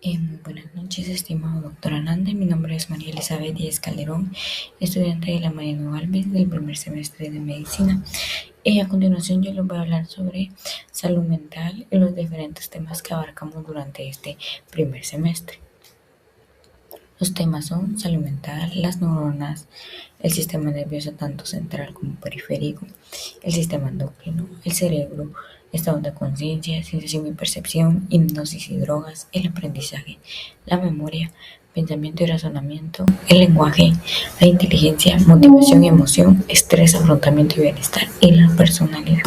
Muy buenas noches, estimado doctor Hernández. Mi nombre es María Elizabeth Díaz Calderón, estudiante de la Mariano Alves del primer semestre de medicina. A continuación, yo les voy a hablar sobre salud mental y los diferentes temas que abarcamos durante este primer semestre. Los temas son salud mental, las neuronas, el sistema nervioso tanto central como periférico, el sistema endocrino, el cerebro, estado de conciencia, sensación y percepción, hipnosis y drogas, el aprendizaje, la memoria, pensamiento y razonamiento, el lenguaje, la inteligencia, motivación y emoción, estrés, afrontamiento y bienestar y la personalidad.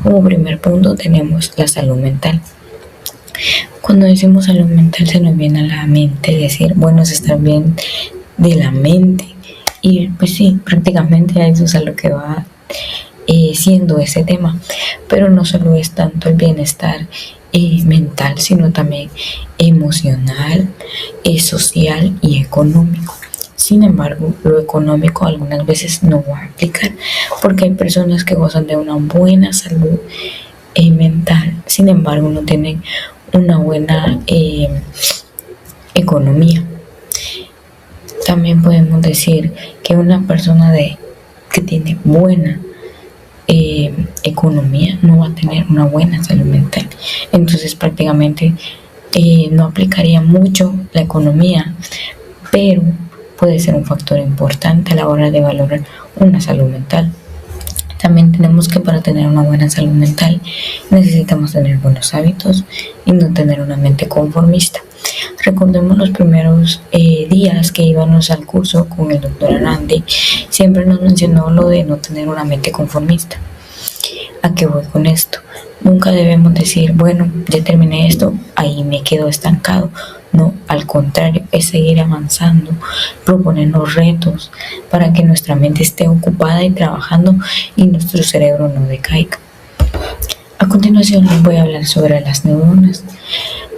Como primer punto tenemos la salud mental. Cuando decimos salud mental se nos viene a la mente decir, bueno, es estar bien de la mente. Y pues sí, prácticamente a eso es a lo que va siendo ese tema. Pero no solo es tanto el bienestar mental, sino también emocional, social y económico. Sin embargo, lo económico algunas veces no va a aplicar porque hay personas que gozan de una buena salud mental, sin embargo no tienen una buena economía. También podemos decir que una persona que tiene buena economía no va a tener una buena salud mental. Entonces prácticamente no aplicaría mucho la economía, pero puede ser un factor importante a la hora de valorar una salud mental. También tenemos que para tener una buena salud mental necesitamos tener buenos hábitos y no tener una mente conformista. Recordemos los primeros días que íbamos al curso con el doctor Arandi, siempre nos mencionó lo de no tener una mente conformista. ¿A qué voy con esto? Nunca debemos decir, bueno, ya terminé esto, ahí me quedo estancado. No, al contrario, es seguir avanzando, proponernos retos para que nuestra mente esté ocupada y trabajando y nuestro cerebro no decaiga. A continuación les voy a hablar sobre las neuronas.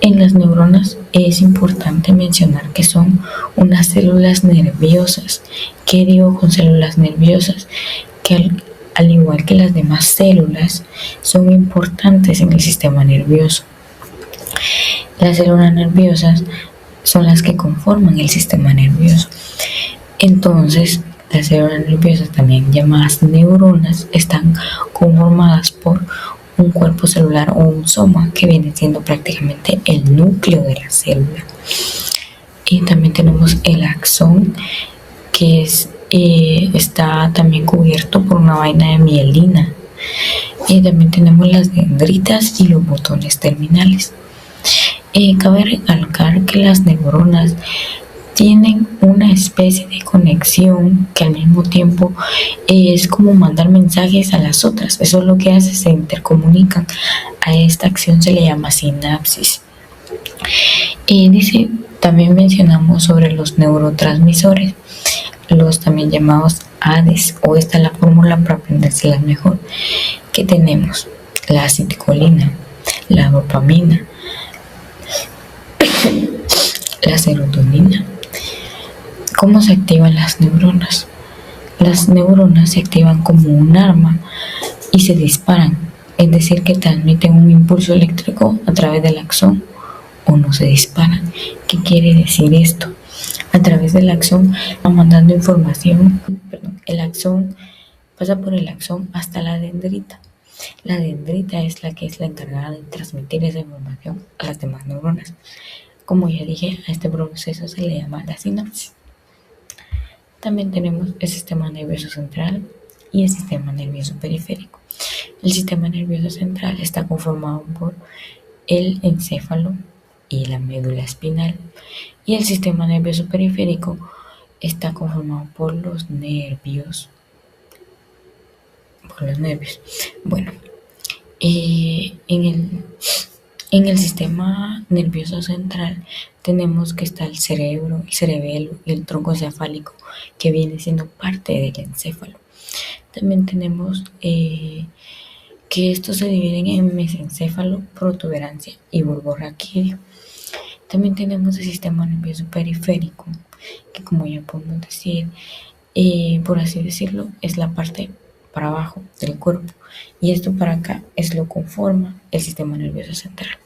En las neuronas es importante mencionar que son unas células nerviosas. ¿Qué digo con células nerviosas? Que al igual que las demás células, son importantes en el sistema nervioso. Las células nerviosas son las que conforman el sistema nervioso. Entonces, las células nerviosas, también llamadas neuronas, están conformadas por un cuerpo celular o un soma, que viene siendo prácticamente el núcleo de la célula. Y también tenemos el axón, que está también cubierto por una vaina de mielina. Y también tenemos las dendritas y los botones terminales. Cabe recalcar que las neuronas tienen una especie de conexión que al mismo tiempo es como mandar mensajes a las otras. Eso es lo que hace, se intercomunican. A esta acción se le llama sinapsis. También mencionamos sobre los neurotransmisores, los también llamados ADES, o esta es la fórmula para aprendérselas mejor, que tenemos la acetilcolina, la dopamina, la serotonina. ¿Cómo se activan las neuronas? Las neuronas se activan como un arma y se disparan, es decir, que transmiten un impulso eléctrico a través del axón o no se disparan. ¿Qué quiere decir esto? A través del axón va mandando información, el axón pasa por el axón hasta la dendrita. La dendrita es la que es la encargada de transmitir esa información a las demás neuronas. Como ya dije, a este proceso se le llama la sinapsis. También tenemos el sistema nervioso central y el sistema nervioso periférico. El sistema nervioso central está conformado por el encéfalo y la médula espinal, y el sistema nervioso periférico está conformado por los nervios. Bueno, en el sistema nervioso central tenemos que está el cerebro, el cerebelo y el tronco encefálico, que viene siendo parte del encéfalo. También tenemos que estos se dividen en mesencéfalo, protuberancia y bulbo raquídeo. También tenemos el sistema nervioso periférico, que como ya podemos decir, por así decirlo, es la parte para abajo del cuerpo, y esto para acá es lo que conforma el sistema nervioso central.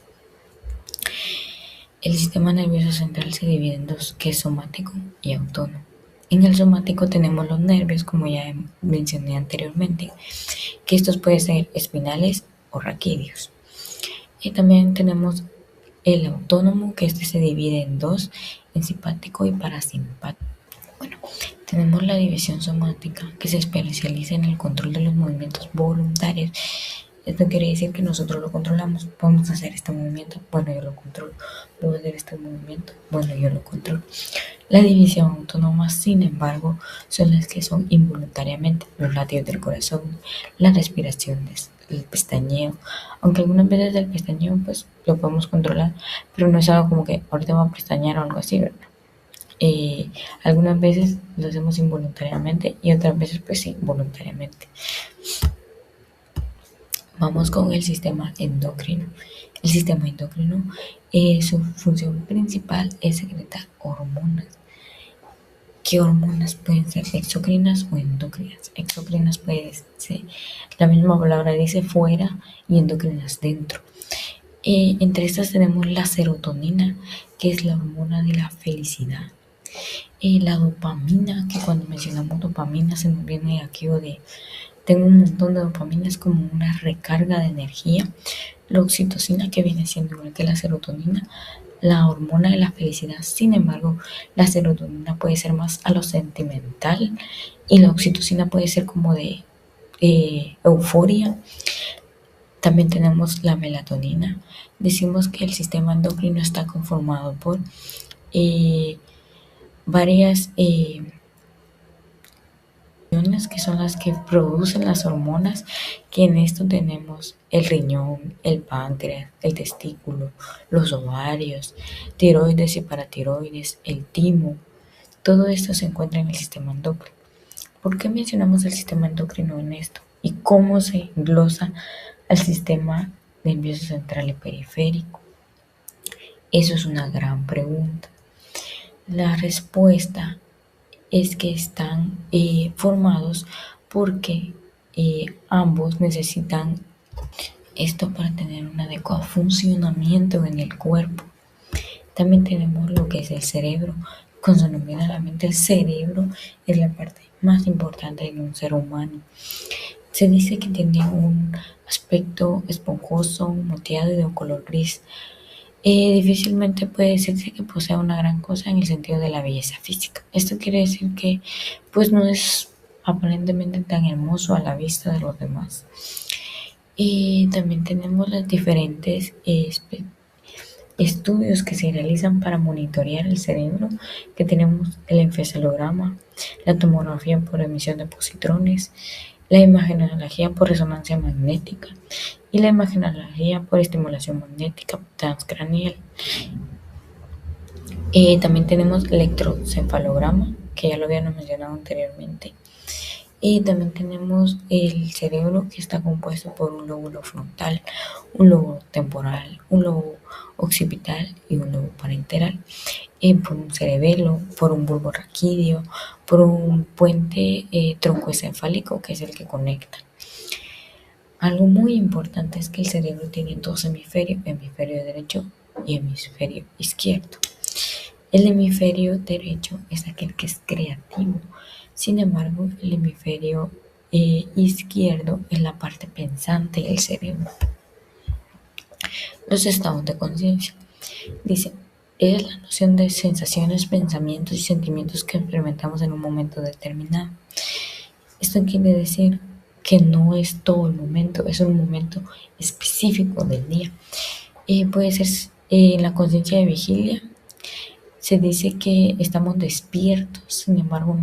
El sistema nervioso central se divide en dos, que es somático y autónomo. En el somático tenemos los nervios, como ya mencioné anteriormente, que estos pueden ser espinales o raquídeos. Y también tenemos el autónomo, que este se divide en dos, en simpático y parasimpático. Bueno, tenemos la división somática, que se especializa en el control de los movimientos voluntarios. Esto quiere decir que nosotros lo controlamos. Vamos a hacer este movimiento, bueno, yo lo controlo. Puedo hacer este movimiento, bueno, yo lo controlo. La división autónoma, sin embargo, son las que son involuntariamente: los latidos del corazón, las respiraciones, el pestañeo. Aunque algunas veces el pestañeo pues lo podemos controlar, pero no es algo como que ahorita vamos a pestañear o algo así, ¿verdad? Algunas veces lo hacemos involuntariamente y otras veces pues sí, voluntariamente. Vamos con el sistema endocrino. El sistema endocrino, su función principal es secretar hormonas. ¿Qué hormonas pueden ser exocrinas o endocrinas? Exocrinas puede ser, la misma palabra dice fuera, y endocrinas dentro. Entre estas tenemos la serotonina, que es la hormona de la felicidad. La dopamina, que cuando mencionamos dopamina se nos viene aquello de tengo un montón de dopamina, es como una recarga de energía. La oxitocina, que viene siendo igual que la serotonina, la hormona de la felicidad. Sin embargo, la serotonina puede ser más a lo sentimental y la oxitocina puede ser como de euforia. También tenemos la melatonina. Decimos que el sistema endocrino está conformado por varias que son las que producen las hormonas, que en esto tenemos el riñón, el páncreas, el testículo, los ovarios, tiroides y paratiroides, el timo. Todo esto se encuentra en el sistema endocrino. ¿Por qué mencionamos el sistema endocrino en esto? ¿Y cómo se englosa al sistema nervioso central y periférico? Eso es una gran pregunta. La respuesta es que están formados porque ambos necesitan esto para tener un adecuado funcionamiento en el cuerpo. También tenemos lo que es el cerebro. Cuando nos viene a la mente, el cerebro es la parte más importante de un ser humano. Se dice que tiene un aspecto esponjoso, moteado y de un color gris. Difícilmente puede decirse que posea una gran cosa en el sentido de la belleza física. Esto quiere decir que pues no es aparentemente tan hermoso a la vista de los demás. Y también tenemos los diferentes estudios que se realizan para monitorear el cerebro, que tenemos el encefalograma, la tomografía por emisión de positrones, la imagenología por resonancia magnética y la imagenología por estimulación magnética transcranial. También tenemos el electroencefalograma, que ya lo habíamos mencionado anteriormente. Y también tenemos el cerebro, que está compuesto por un lóbulo frontal, un lóbulo temporal, un lóbulo occipital y un lóbulo parenteral. Por un cerebelo, por un bulbo raquídeo, por un puente troncoencefálico, que es el que conecta. Algo muy importante es que el cerebro tiene dos hemisferios, hemisferio derecho y hemisferio izquierdo. El hemisferio derecho es aquel que es creativo. Sin embargo, el hemisferio izquierdo es la parte pensante del cerebro. Los estados de conciencia. Dice, es la noción de sensaciones, pensamientos y sentimientos que experimentamos en un momento determinado. Esto quiere decir que no es todo el momento, es un momento específico del día. Puede ser en la conciencia de vigilia. Se dice que estamos despiertos, sin embargo,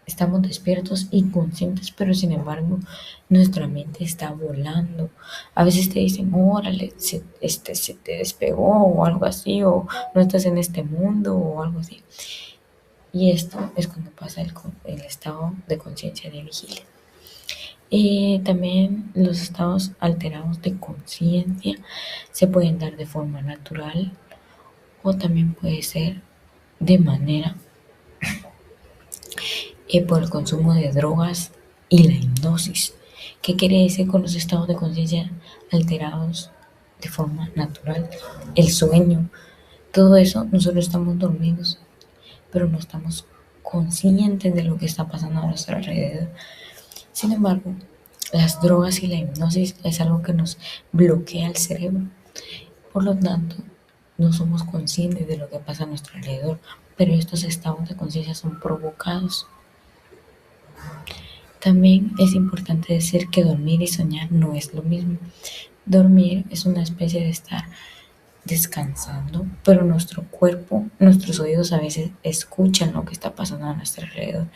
estamos despiertos y conscientes, pero sin embargo, nuestra mente está volando. A veces te dicen, órale, se te despegó o algo así, o no estás en este mundo o algo así. Y esto es cuando pasa el estado de conciencia de vigilia. También los estados alterados de conciencia se pueden dar de forma natural o también puede ser de manera por el consumo de drogas y la hipnosis. ¿Qué quiere decir con los estados de conciencia alterados? de forma natural. El sueño, todo eso, nosotros estamos dormidos, pero no estamos conscientes de lo que está pasando a nuestro alrededor. Sin embargo, las drogas y la hipnosis es algo que nos bloquea el cerebro. Por lo tanto, no somos conscientes de lo que pasa a nuestro alrededor, pero estos estados de conciencia son provocados. También es importante decir que dormir y soñar no es lo mismo. Dormir es una especie de estar descansando, pero nuestro cuerpo, nuestros oídos a veces escuchan lo que está pasando a nuestro alrededor.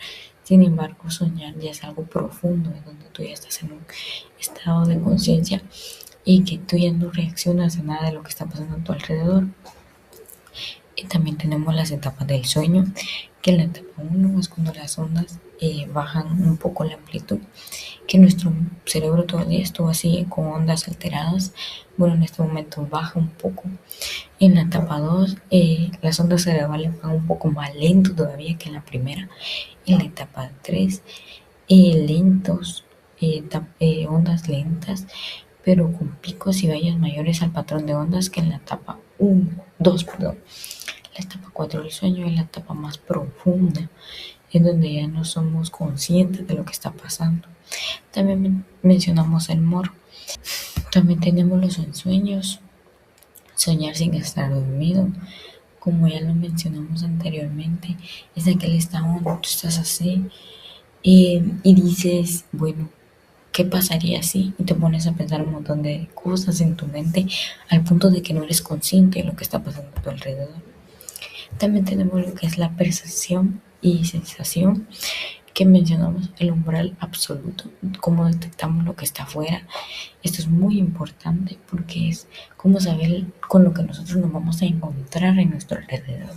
Sin embargo, soñar ya es algo profundo, en donde tú ya estás en un estado de conciencia y que tú ya no reaccionas a nada de lo que está pasando a tu alrededor. Y también tenemos las etapas del sueño, que en la etapa 1 es cuando las ondas bajan un poco la amplitud, que nuestro cerebro todo el día estuvo así con ondas alteradas. Bueno, en este momento baja un poco. En la etapa 2, las ondas cerebrales van un poco más lento todavía que en la primera. En la etapa 3, lentos, ondas lentas, pero con picos y valles mayores al patrón de ondas que en la etapa 1, 2, perdón. La etapa 4 del sueño es la etapa más profunda, en donde ya no somos conscientes de lo que está pasando. También mencionamos el morbo. También tenemos los ensueños, soñar sin estar dormido. Como ya lo mencionamos anteriormente, es aquel estado donde tú estás así y dices, bueno, ¿qué pasaría si? Y te pones a pensar un montón de cosas en tu mente al punto de que no eres consciente de lo que está pasando a tu alrededor. También tenemos lo que es la percepción y sensación, que mencionamos el umbral absoluto, cómo detectamos lo que está afuera. Esto es muy importante porque es cómo saber con lo que nosotros nos vamos a encontrar en nuestro alrededor.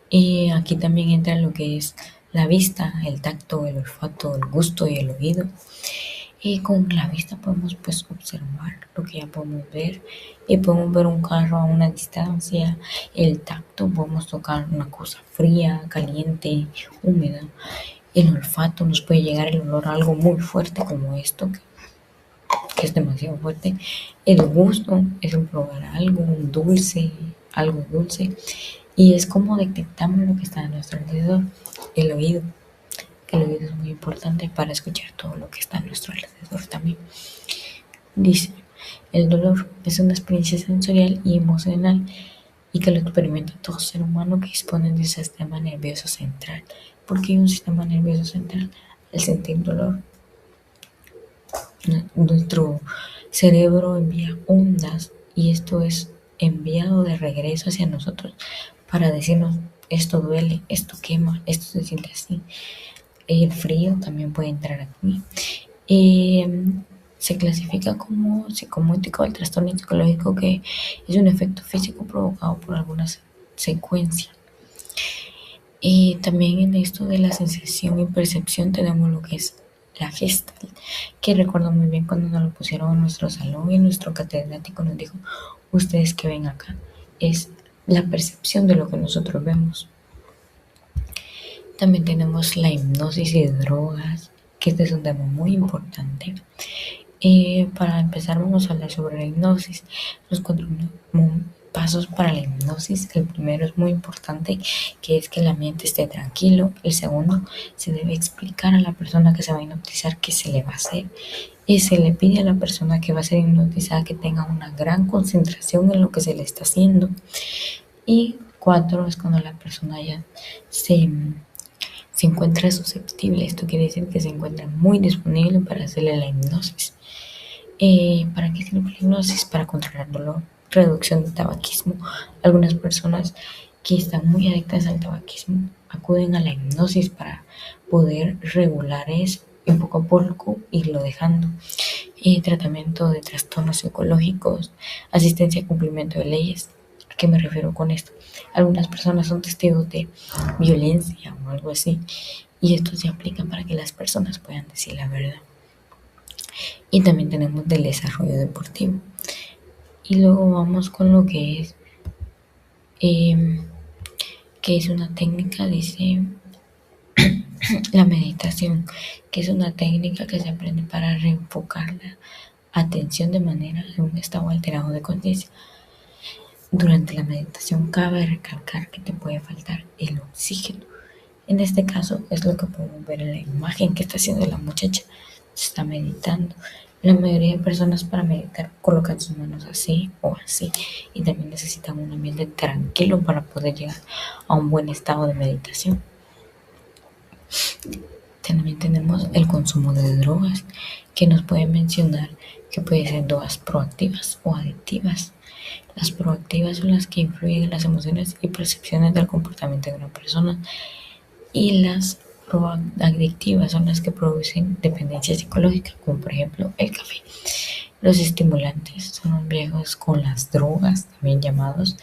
Y aquí también entra lo que es la vista, el tacto, el olfato, el gusto y el oído. Y con la vista podemos pues observar lo que ya podemos ver y podemos ver un carro a una distancia. El tacto, podemos tocar una cosa fría, caliente, húmeda. El olfato, nos puede llegar el olor a algo muy fuerte como esto, que es demasiado fuerte. El gusto es el probar algo, un dulce, algo dulce. Y es como detectamos lo que está a nuestro alrededor. El oído, que el oído es muy importante para escuchar todo lo que está a nuestro alrededor también. Dice, el dolor es una experiencia sensorial y emocional y que lo experimenta todo ser humano que dispone de un sistema nervioso central. ¿Por qué un sistema nervioso central? Al sentir dolor, nuestro cerebro envía ondas y esto es enviado de regreso hacia nosotros para decirnos esto duele, esto quema, esto se siente así. El frío también puede entrar aquí. Se clasifica como psicomótico el trastorno psicológico, que es un efecto físico provocado por alguna secuencia. Y también en esto de la sensación y percepción tenemos lo que es la Gestalt, que recuerdo muy bien cuando nos lo pusieron en nuestro salón y nuestro catedrático nos dijo, ustedes que ven acá, es la percepción de lo que nosotros vemos. También tenemos la hipnosis y drogas, que este es un tema muy importante. Para empezar vamos a hablar sobre la hipnosis. Los 4 pasos para la hipnosis. El primero es muy importante, que es que el ambiente esté tranquilo. El segundo, se debe explicar a la persona que se va a hipnotizar qué se le va a hacer. Y se le pide a la persona que va a ser hipnotizada que tenga una gran concentración en lo que se le está haciendo. Y 4 es cuando la persona ya se encuentra susceptible. Esto quiere decir que se encuentra muy disponible para hacerle la hipnosis. ¿Para qué sirve la hipnosis? Para controlar dolor, reducción de tabaquismo. Algunas personas que están muy adictas al tabaquismo acuden a la hipnosis para poder regular eso y poco a poco irlo dejando. Tratamiento de trastornos psicológicos, asistencia a cumplimiento de leyes. ¿A qué me refiero con esto? Algunas personas son testigos de violencia o algo así, y esto se aplica para que las personas puedan decir la verdad. Y también tenemos del desarrollo deportivo. Y luego vamos con lo que es una técnica, dice la meditación, que es una técnica que se aprende para reenfocar atención de manera en un estado alterado de conciencia. Durante la meditación cabe recalcar que te puede faltar el oxígeno. En este caso es lo que podemos ver en la imagen que está haciendo la muchacha. Está meditando. La mayoría de personas para meditar colocan sus manos así o así y también necesitan un ambiente tranquilo para poder llegar a un buen estado de meditación. También tenemos el consumo de drogas, que nos puede mencionar que pueden ser drogas proactivas o adictivas. Las proactivas son las que influyen en las emociones y percepciones del comportamiento de una persona, y las adictivas son las que producen dependencia psicológica, como por ejemplo el café. Los estimulantes son los viejos con las drogas, también llamados,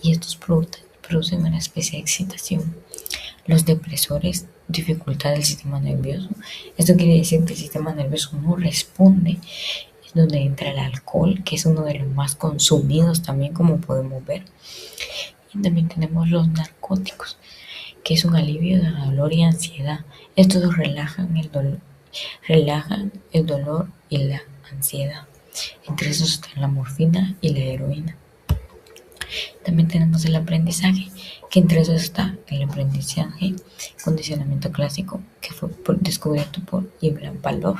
y estos producen una especie de excitación. Los depresores, dificultad del sistema nervioso. Esto quiere decir que el sistema nervioso no responde. Es donde entra el alcohol, que es uno de los más consumidos también, como podemos ver. Y también tenemos los narcóticos, que es un alivio de dolor y ansiedad. Estos relajan el dolor y la ansiedad. Entre esos están la morfina y la heroína. También tenemos el aprendizaje, que entre esos está el aprendizaje condicionamiento clásico, que fue descubierto por Ivan Pavlov,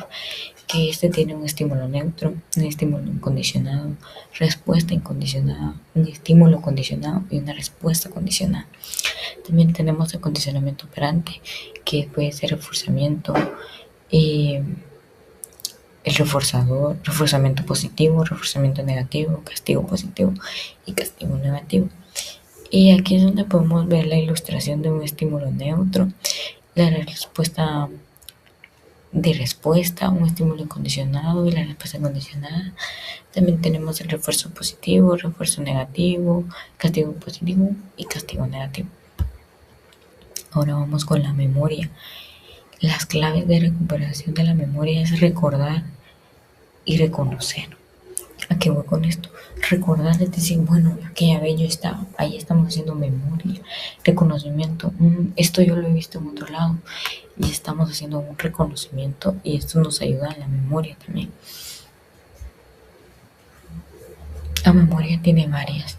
que tiene un estímulo neutro, un estímulo incondicionado, respuesta incondicionada, un estímulo condicionado y una respuesta condicionada. También tenemos el condicionamiento operante, que puede ser reforzamiento, el reforzamiento positivo, reforzamiento negativo, castigo positivo y castigo negativo. Y aquí es donde podemos ver la ilustración de un estímulo neutro, la respuesta de respuesta, un estímulo incondicionado y la respuesta condicionada. También tenemos el refuerzo positivo, refuerzo negativo, castigo positivo y castigo negativo. Ahora vamos con la memoria. Las claves de recuperación de la memoria es recordar y reconocer. ¿A qué voy con esto? Recordar es decir, bueno, aquella vez yo estaba, ahí estamos haciendo memoria, reconocimiento, esto yo lo he visto en otro lado y estamos haciendo un reconocimiento y esto nos ayuda en la memoria también. La memoria tiene varias.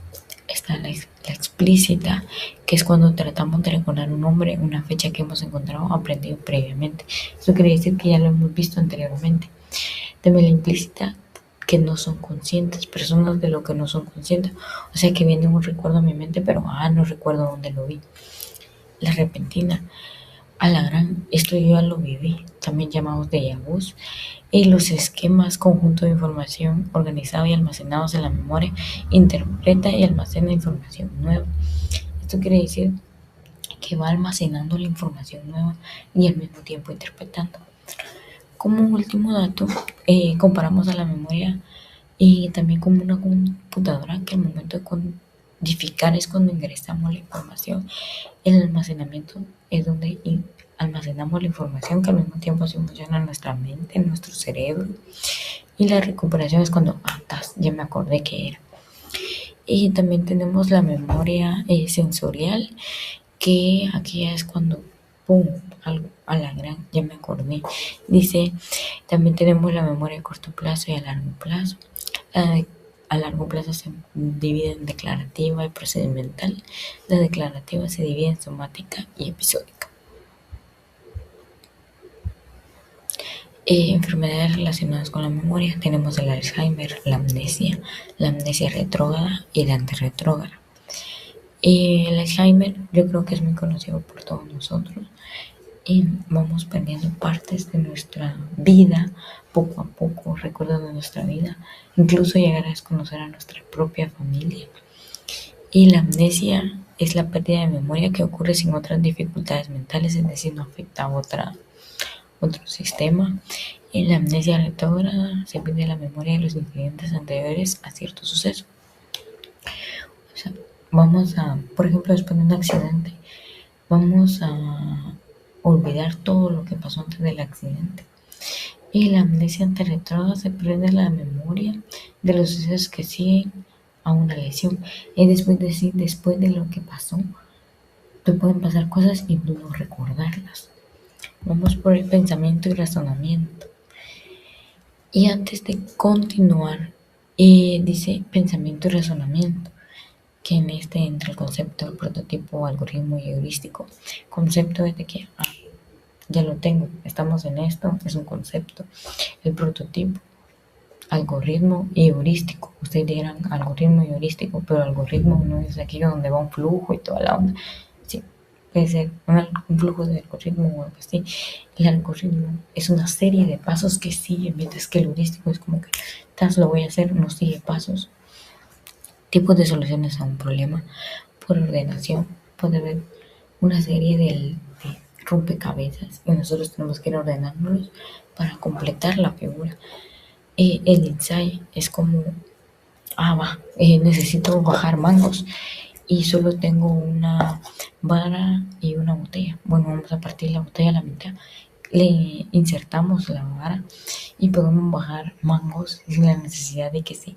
Está la explícita, que es cuando tratamos de recordar un nombre, una fecha que hemos encontrado o aprendido previamente. Eso quiere decir que ya lo hemos visto anteriormente. También la implícita, que no son conscientes, personas de lo que no son conscientes. O sea que viene un recuerdo a mi mente, pero no recuerdo dónde lo vi. La repentina, a la gran, esto yo ya lo viví, también llamados déjà vus. Y los esquemas, conjunto de información organizado y almacenados en la memoria, interpreta y almacena información nueva. Esto quiere decir que va almacenando la información nueva y al mismo tiempo interpretando. Como último dato, comparamos a la memoria y también como una computadora, que al momento de codificar es cuando ingresamos la información. El almacenamiento es donde almacenamos la información, que al mismo tiempo así funciona en nuestra mente, en nuestro cerebro. Y la recuperación es cuando, ya me acordé que era. Y también tenemos la memoria sensorial, que aquí es cuando, ¡pum!, algo a la gran, ya me acordé. Dice, también tenemos la memoria a corto plazo y a largo plazo. A largo plazo se divide en declarativa y procedimental. La declarativa se divide en somática y episódica. Enfermedades relacionadas con la memoria. Tenemos el Alzheimer, la amnesia retrógrada y la antirretrógrada. El Alzheimer yo creo que es muy conocido por todos nosotros. Y vamos perdiendo partes de nuestra vida poco a poco, recuerdos de nuestra vida, incluso llegar a desconocer a nuestra propia familia. Y la amnesia es la pérdida de memoria que ocurre sin otras dificultades mentales, es decir, no afecta a otro sistema. Y la amnesia retrógrada se pierde la memoria de los incidentes anteriores a cierto suceso. O sea, por ejemplo, después de un accidente, vamos a olvidar todo lo que pasó antes del accidente. Y la amnesia antirretrógrada se pierde la memoria de los sucesos que siguen a una lesión. Es después de lo que pasó, te pueden pasar cosas y tú no recordarlas. Vamos por el pensamiento y razonamiento. Y antes de continuar, dice pensamiento y razonamiento, que en este entra el concepto del prototipo, algoritmo y heurístico. Concepto es de que, ya lo tengo, estamos en esto, es un concepto. El prototipo, algoritmo y heurístico. Ustedes dirán algoritmo y heurístico, pero algoritmo no es aquí donde va un flujo y toda la onda. Sí, puede ser un flujo de algoritmo o algo así. El algoritmo es una serie de pasos que sigue, mientras que el heurístico es como que, lo voy a hacer, no sigue pasos. Tipos de soluciones a un problema por ordenación. Puede haber una serie de rompecabezas y nosotros tenemos que ir ordenándolos para completar la figura. El ensayo es como, necesito bajar mangos y solo tengo una vara y una botella. Bueno, vamos a partir la botella a la mitad, le insertamos la vara y podemos bajar mangos sin la necesidad de que se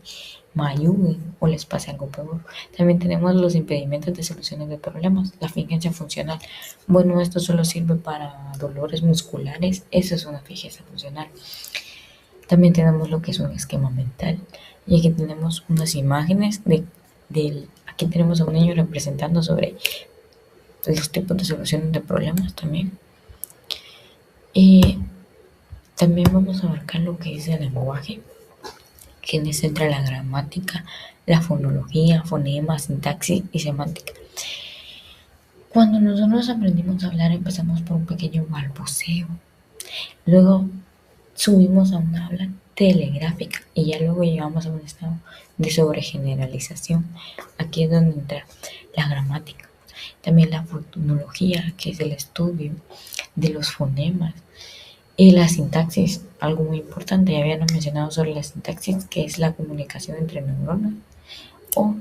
ayuden o les pase algo peor. También tenemos los impedimentos de soluciones de problemas, la fijeza funcional. Bueno, esto solo sirve para dolores musculares, eso es una fijeza funcional. También tenemos lo que es un esquema mental, y aquí tenemos unas imágenes aquí tenemos a un niño representando sobre los tipos de soluciones de problemas también. Y también vamos a abarcar lo que es el lenguaje, que en ese entra la gramática, la fonología, fonema, sintaxis y semántica. Cuando nosotros aprendimos a hablar, empezamos por un pequeño balbuceo. Luego subimos a una habla telegráfica y ya luego llegamos a un estado de sobregeneralización. Aquí es donde entra la gramática. También la fonología, que es el estudio de los fonemas. Y la sintaxis, algo muy importante, ya habíamos mencionado sobre la sintaxis, que es la comunicación entre neuronas, o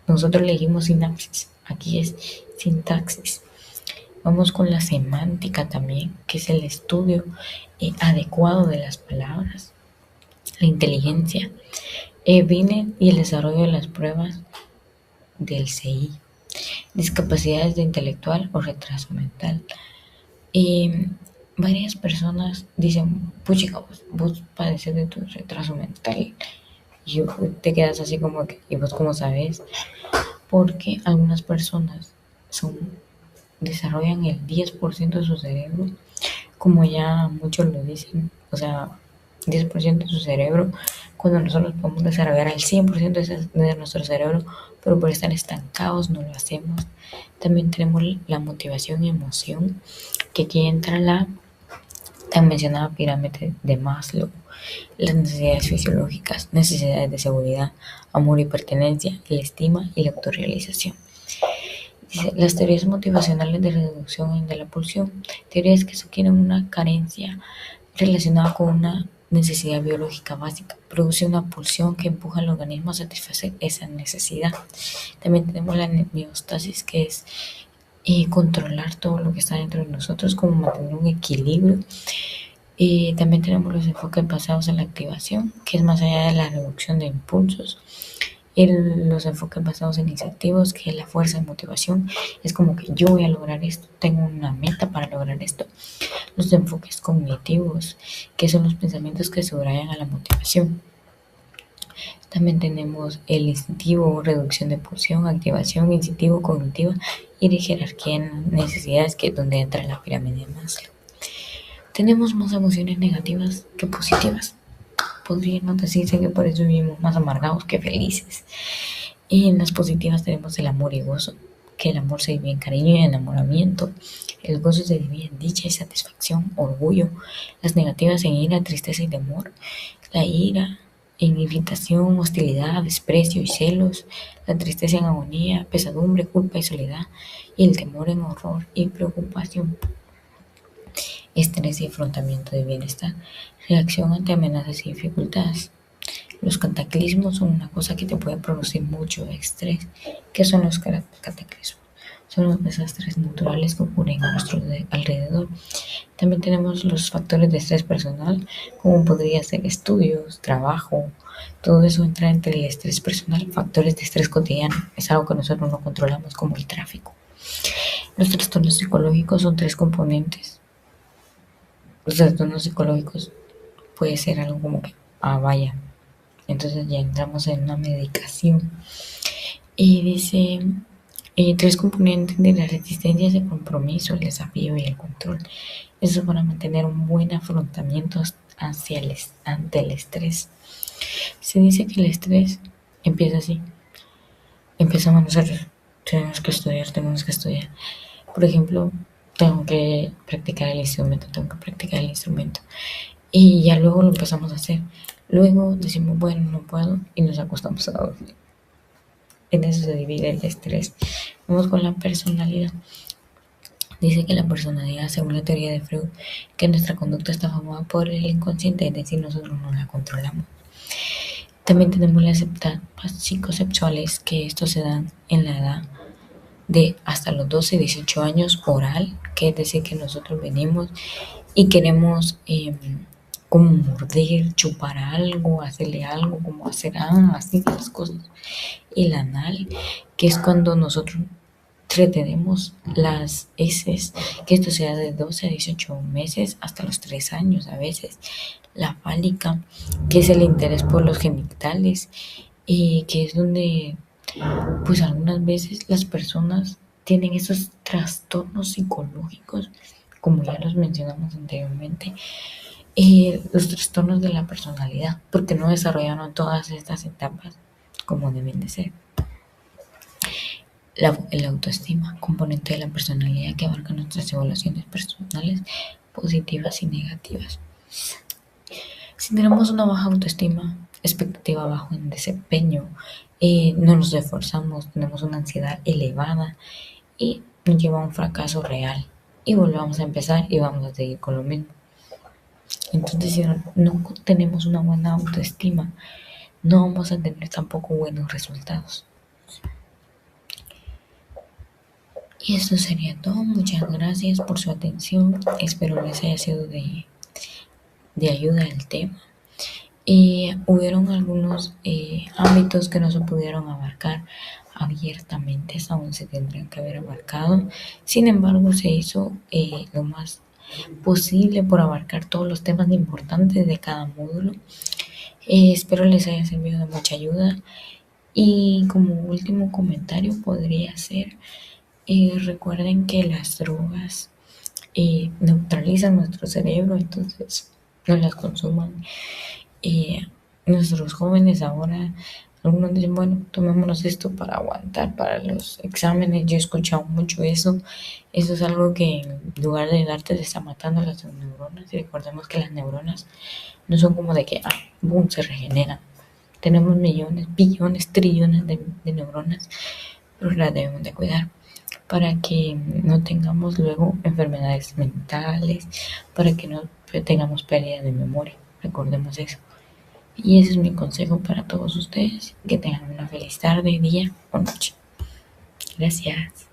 nosotros le dijimos sinapsis, aquí es sintaxis. Vamos con la semántica también, que es el estudio adecuado de las palabras. La inteligencia, viene y el desarrollo de las pruebas del CI. Discapacidades de intelectual o retraso mental. Varias personas dicen, puchica, vos padeces de tu retraso mental. Y te quedas así como que, ¿y vos cómo sabes? Porque algunas personas desarrollan el 10% de su cerebro, como ya muchos lo dicen, o sea, 10% de su cerebro, cuando nosotros podemos desarrollar el 100% de nuestro cerebro, pero por estar estancados no lo hacemos. También tenemos la motivación y emoción, que aquí entra la tan mencionada pirámide de Maslow, las necesidades fisiológicas, necesidades de seguridad, amor y pertenencia, la estima y la autorrealización. Dice, las teorías motivacionales de reducción de la pulsión, teorías que sugieren una carencia relacionada con una necesidad biológica básica, produce una pulsión que empuja al organismo a satisfacer esa necesidad. También tenemos la homeostasis, que es controlar todo lo que está dentro de nosotros, como mantener un equilibrio. Y también tenemos los enfoques basados en la activación, que es más allá de la reducción de impulsos. Los enfoques basados en incentivos, que es la fuerza de motivación, es como que yo voy a lograr esto, tengo una meta para lograr esto. Los enfoques cognitivos, que son los pensamientos que subrayan a la motivación. También tenemos el incentivo, reducción de pulsión, activación, incentivo, cognitiva y de jerarquía en necesidades, que es donde entra la pirámide de Maslow. Tenemos más emociones negativas que positivas. Podríamos decirse que por eso vivimos más amargados que felices. Y en las positivas tenemos el amor y gozo, que el amor se divide en cariño y enamoramiento. El gozo se divide en dicha y satisfacción, orgullo. Las negativas en ira, tristeza y temor. La ira en irritación, hostilidad, desprecio y celos. La tristeza en agonía, pesadumbre, culpa y soledad. Y el temor en horror y preocupación. Estrés y afrontamiento de bienestar. Reacción ante amenazas y dificultades. Los cataclismos son una cosa que te puede producir mucho estrés. ¿Qué son los cataclismos? Son los desastres naturales que ocurren a nuestro alrededor. También tenemos los factores de estrés personal, como podría ser estudios, trabajo. Todo eso entra entre el estrés personal. Factores de estrés cotidiano es algo que nosotros no controlamos, como el tráfico. Los trastornos psicológicos son 3 componentes. Los trastornos psicológicos puede ser algo como que vaya. Entonces ya entramos en una medicación. Y dice, tres componentes de la resistencia es el compromiso, el desafío y el control. Eso para mantener un buen afrontamiento ante el estrés. Se dice que el estrés empieza así. Empezamos nosotros, tenemos que estudiar. Por ejemplo, tengo que practicar el instrumento. Y ya luego lo empezamos a hacer. Luego decimos, bueno, no puedo, y nos acostamos a dormir. En eso se divide el estrés. Vamos con la personalidad. Dice que la personalidad, según la teoría de Freud, que nuestra conducta está formada por el inconsciente, es decir, nosotros no la controlamos. También tenemos las etapas psicosexuales, que estos se dan en la edad de hasta los 12-18 años oral, que es decir, que nosotros venimos y queremos como morder, chupar algo, hacerle algo, como hacer así las cosas. Y la anal, que es cuando nosotros retenemos las heces, que esto sea de 12 a 18 meses hasta los 3 años a veces. La fálica, que es el interés por los genitales, y que es donde pues algunas veces las personas tienen esos trastornos psicológicos, como ya los mencionamos anteriormente, los trastornos de la personalidad, porque no desarrollaron todas estas etapas como deben de ser. La autoestima, componente de la personalidad que abarca nuestras evaluaciones personales positivas y negativas. Si tenemos una baja autoestima, expectativa baja en desempeño, no nos esforzamos, tenemos una ansiedad elevada y nos lleva a un fracaso real. Y volvamos a empezar y vamos a seguir con lo mismo. Entonces, si no tenemos una buena autoestima, no vamos a tener tampoco buenos resultados. Y eso sería todo. Muchas gracias por su atención. Espero les haya sido de ayuda el tema. Hubieron algunos ámbitos que no se pudieron abarcar abiertamente, aún se tendrían que haber abarcado. Sin embargo, se hizo lo más posible por abarcar todos los temas importantes de cada módulo. Espero les haya servido de mucha ayuda. Y como último comentario podría ser, recuerden que las drogas neutralizan nuestro cerebro, entonces no las consuman. Nuestros jóvenes ahora, algunos dicen, bueno, tomémonos esto para aguantar para los exámenes. Yo he escuchado mucho eso. Eso es algo que en lugar de darte te está matando las neuronas. Y recordemos que las neuronas no son como de que, boom, se regeneran. Tenemos millones, billones, trillones de neuronas, pero las debemos de cuidar para que no tengamos luego enfermedades mentales, para que no tengamos pérdida de memoria. Recordemos eso. Y ese es mi consejo para todos ustedes. Que tengan una feliz tarde, día o noche. Gracias.